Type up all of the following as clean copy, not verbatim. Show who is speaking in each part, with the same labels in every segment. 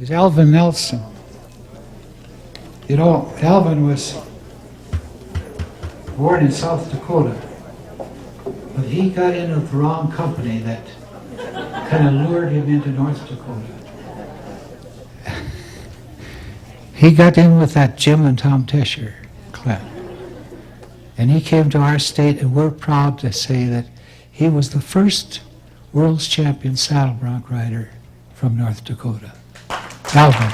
Speaker 1: is Alvin Nelson. You know, Alvin was born in South Dakota, but he got into the wrong company that kind of lured him into North Dakota. He got in with that Jim and Tom Tesher clan. And he came to our state, and we're proud to say that he was the first world's champion saddle bronc rider from North Dakota. Alvin.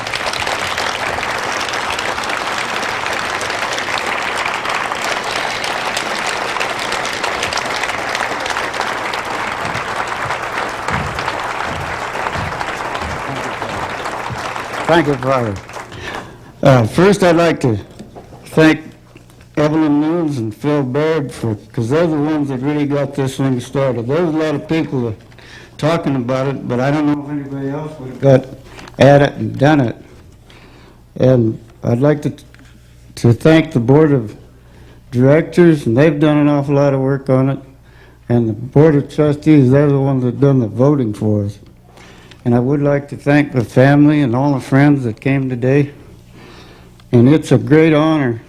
Speaker 2: Thank you, Father. First, I'd like to thank Alvin Nelson and Phil Baird because they're the ones that really got this thing started. There was a lot of people talking about it, but I don't know if anybody else would have got at it and done it. And I'd like to thank the Board of Directors, and they've done an awful lot of work on it. And the Board of Trustees, they're the ones that done the voting for us. And I would like to thank the family and all the friends that came today. And it's a great honor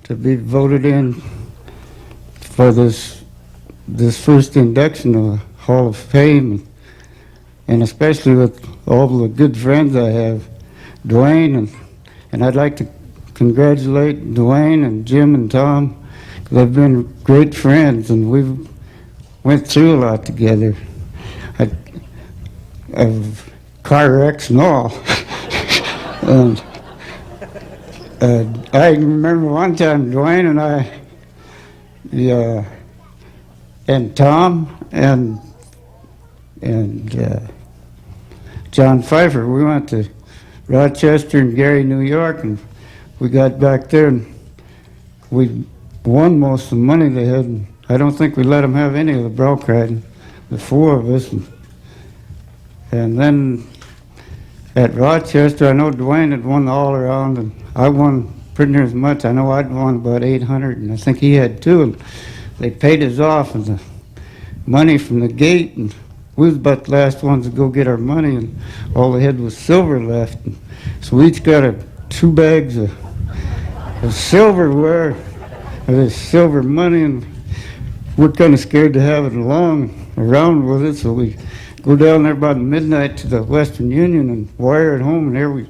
Speaker 2: to be voted in for this first induction of the Hall of Fame, and especially with all the good friends I have, Dwayne, and I'd like to congratulate Dwayne and Jim and Tom. They've been great friends, and we've went through a lot together. Of car wrecks and all. And I remember one time Dwayne and I, and Tom and John Pfeiffer, we went to Rochester and Gary, New York, and we got back there and we won most of the money they had. And I don't think we let them have any of the bronc riding, the four of us. And then at Rochester, I know Dwayne had won all around, and I won pretty near as much. I know I'd won about 800, and I think he had too. And they paid us off and the money from the gate, and we was about the last ones to go get our money, and all they had was silver left. And so we each got 2 bags of silverware, of this silver money, and we're kind of scared to have it around with it, so we go down there about midnight to the Western Union and wire it home, and there we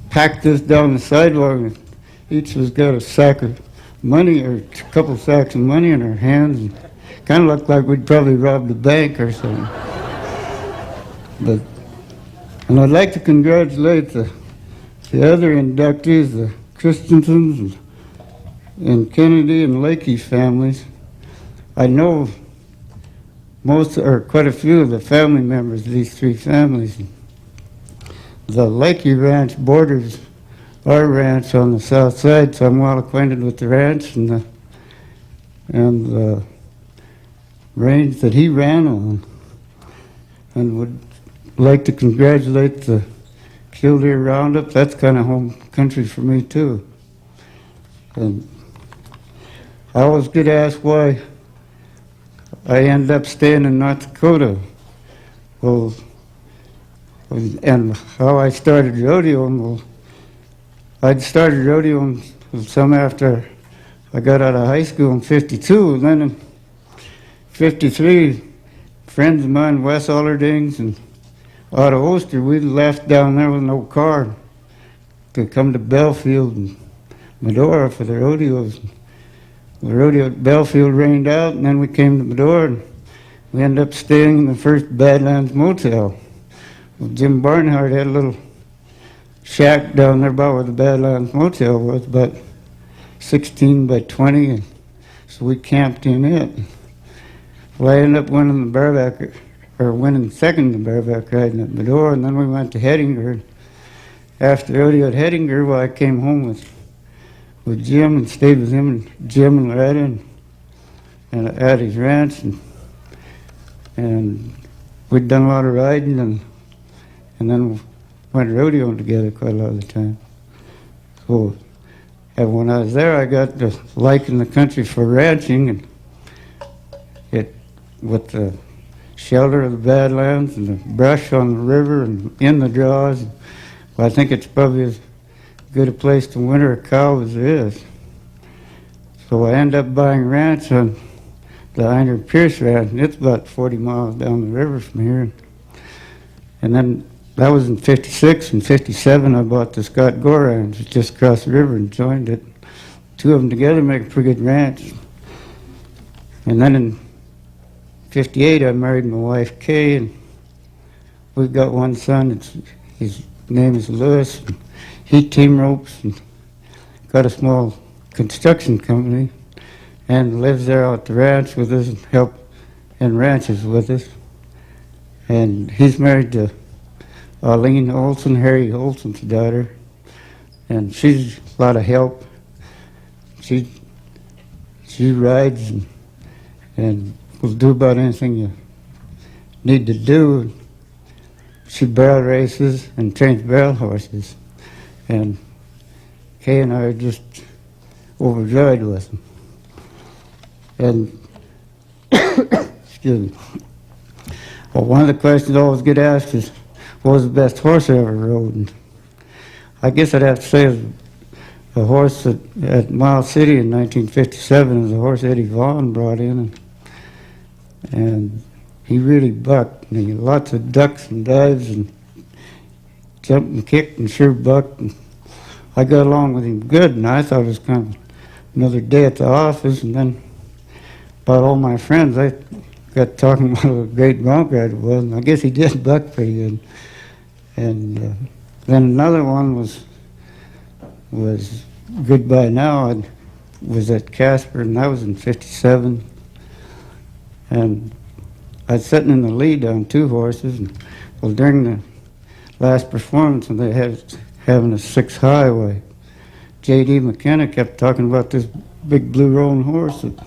Speaker 2: packed this down the sidewalk, and each of us got a sack of money, or a couple sacks of money in our hands, and kind of looked like we'd probably robbed a bank or something. And I'd like to congratulate the other inductees, the Christensens and Kennedy and Lakey families. I know most, or quite a few of the family members of these 3 families. The Lakey Ranch borders our ranch on the south side, so I'm well acquainted with the ranch and the range that he ran on. And would like to congratulate the Killdeer Roundup. That's kind of home country for me too. And I always get asked why I ended up staying in North Dakota. Well, and how I started rodeoing. Well, I'd started rodeoing some after I got out of high school in '52, and then in '53, friends of mine, Wes Allerdings and Otto Oster, we left down there with no car to come to Belfield and Medora for the rodeos. The rodeo at Belfield rained out, and then we came to Medora, and we ended up staying in the first Badlands Motel. Well, Jim Barnhart had a little shack down there about where the Badlands Motel was, about 16 by 20, and so we camped in it. Well, I ended up winning the bareback, or winning second in the bareback riding at Medora, and then we went to Hettinger. After the rodeo at Hettinger, well, I came home with Jim and stayed with him and Jim and Loretta and at his ranch, and we'd done a lot of riding, and then went rodeoing together quite a lot of the time. So, and when I was there, I got to liking the country for ranching, and with the shelter of the Badlands and the brush on the river and in the draws. Well, I think it's probably as good a place to winter a cow as there is. So I end up buying a ranch on the Einer Pierce Ranch, and it's about 40 miles down the river from here. And then that was in 56. In 57, I bought the Scott Gore Ranch just across the river and joined it. Two of them together make a pretty good ranch. And then in 58, I married my wife, Kay, and we've got one son. His name is Lewis. And he team ropes and got a small construction company and lives there at the ranch with us and help in ranches with us. And he's married to Arlene Olson, Harry Olson's daughter, and she's a lot of help. She rides and will do about anything you need to do. She barrel races and trains barrel horses, and Kay and I are just overjoyed with them. And excuse me. Well, one of the questions I always get asked is, what was the best horse I ever rode? And I guess I'd have to say the horse at Miles City in 1957 was a horse Eddie Vaughn brought in, and he really bucked. And he had lots of ducks and dives and jumped and kicked and sure bucked. And I got along with him good, and I thought it was kind of another day at the office. And then about all my friends, I got talking about what a great bronc rider was, and I guess he did buck pretty good. And then another one was Goodbye Now. I was at Casper, and that was in 57. And I was sitting in the lead on two horses. And, well, during the last performance, when they had having a 6 highway, J.D. McKenna kept talking about this big blue rolling horse. That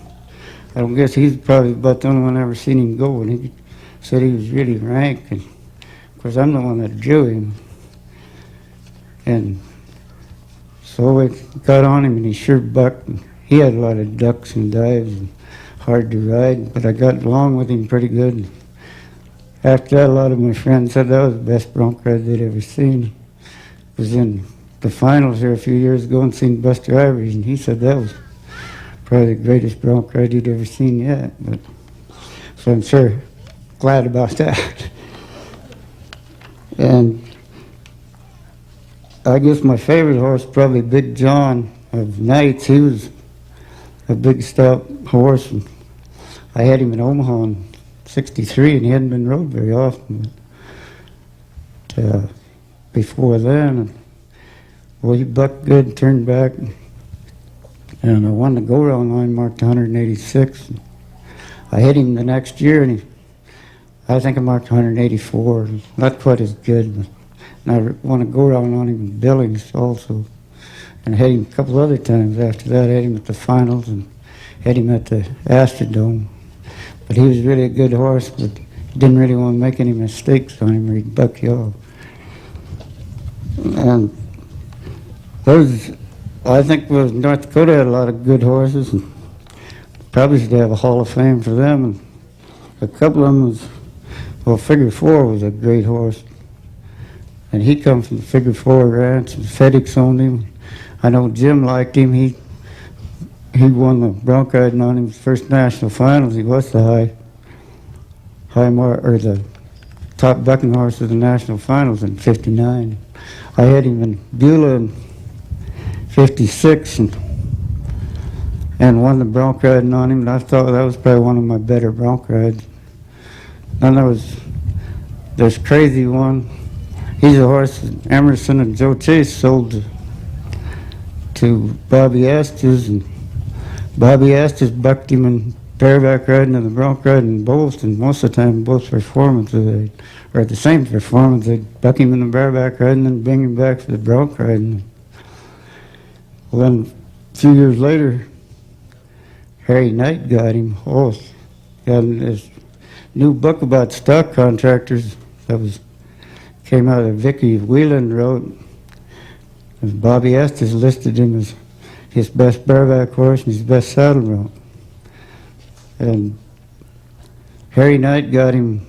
Speaker 2: I don't guess he's probably about the only one I ever seen him go, and he said he was really rank. And of course, I'm the one that drew him. And so we got on him, and he sure bucked. And he had a lot of ducks and dives and hard to ride, but I got along with him pretty good. And after that, a lot of my friends said that was the best bronc ride they'd ever seen. I was in the finals here a few years ago and seen Buster Ivory, and he said that was probably the greatest bronc ride he'd ever seen yet. But so I'm sure glad about that. And I guess my favorite horse, probably Big John of Knights. He was a big, stout horse. And I had him in Omaha in 63, and he hadn't been rode very often. But before then, well, he bucked good, turned back, and I won the go-round line, marked 186. I hit him the next year, and I think I marked 184. Not quite as good, but and I won a go-round on him in Billings also. And I had him a couple other times after that. I had him at the finals and had him at the Astrodome. But he was really a good horse, but didn't really want to make any mistakes on him or he'd buck you off. And those, I think North Dakota had a lot of good horses, and probably should have a Hall of Fame for them. And a couple of them was, well, Figure 4 was a great horse. And he come from the Figure 4 ranch, and FedEx owned him. I know Jim liked him. He won the bronc riding on him first national finals. He was the the top bucking horse of the national finals in 59. I had him in Beulah in 56 and won the bronc riding on him. And I thought that was probably one of my better bronc rides. And there was this crazy one. He's a horse that Emerson and Joe Chase sold to Bobby Estes, and Bobby Estes bucked him in bareback riding and the bronc riding both, and most of the time both performances, or at the same performance, they'd buck him in the bareback riding and bring him back for the bronc riding. Well, then a few years later, Harry Knight got him. Oh, he had this new book about stock contractors that came out of Vicky Whelan wrote. And Bobby Estes listed him as his best bareback horse and his best saddle mount. And Harry Knight got him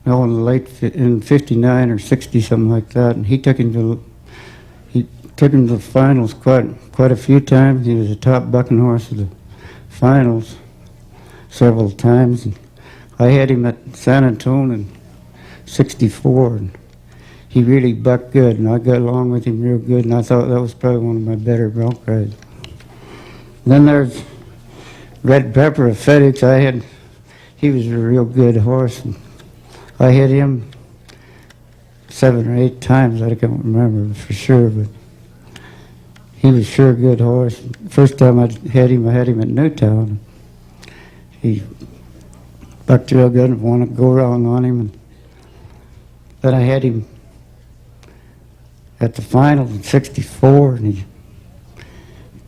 Speaker 2: no, in 59 or 60, something like that, and he took him to the finals quite a few times. He was the top bucking horse of the finals several times. And I had him at San Antonio in 64, and he really bucked good, and I got along with him real good, and I thought that was probably one of my better bronc rides. Then there's Red Pepper of FedEx. He was a real good horse, and I hit him 7 or 8 times. I can't remember for sure, but he was sure a good horse. First time I had him at Newtown. He bucked real good and wanted to go around on him. And then I had him at the final in 64, and he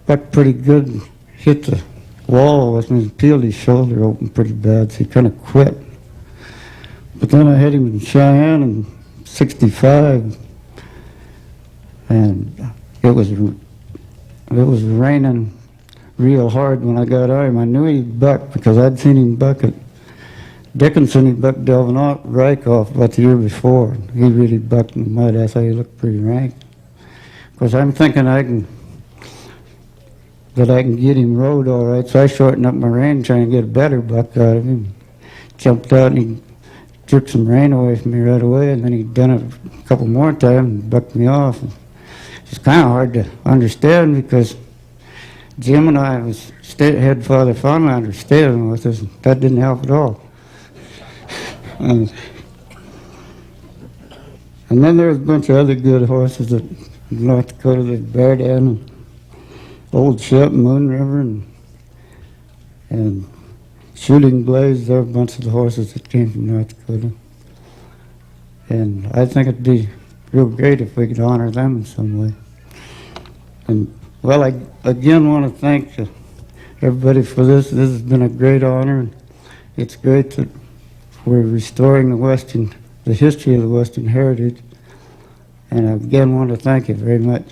Speaker 2: bucked pretty good and hit the wall with me and peeled his shoulder open pretty bad, so he kind of quit. But then I had him in Cheyenne in 65, and it was raining real hard when I got out of him. I knew he'd buck because I'd seen him buck at Dickinson. He bucked Delvin Rykoff about the year before. He really bucked in the mud. I thought he looked pretty rank. Of course, I'm thinking that I can get him rode all right, so I shortened up my rein trying to get a better buck out of him. Jumped out and he jerked some rein away from me right away, and then he'd done it a couple more times and bucked me off. It's kind of hard to understand because Jim and I had Father Fonlander staying with us, and that didn't help at all. And then there was a bunch of other good horses that North Dakota, the Bear Dan and Old Ship, Moon River, and Shooting Blaze. There were a bunch of the horses that came from North Dakota. And I think it'd be real great if we could honor them in some way. And, well, I again want to thank everybody for this. This has been a great honor, and it's great that we're restoring the history of the Western heritage. And I again want to thank you very much.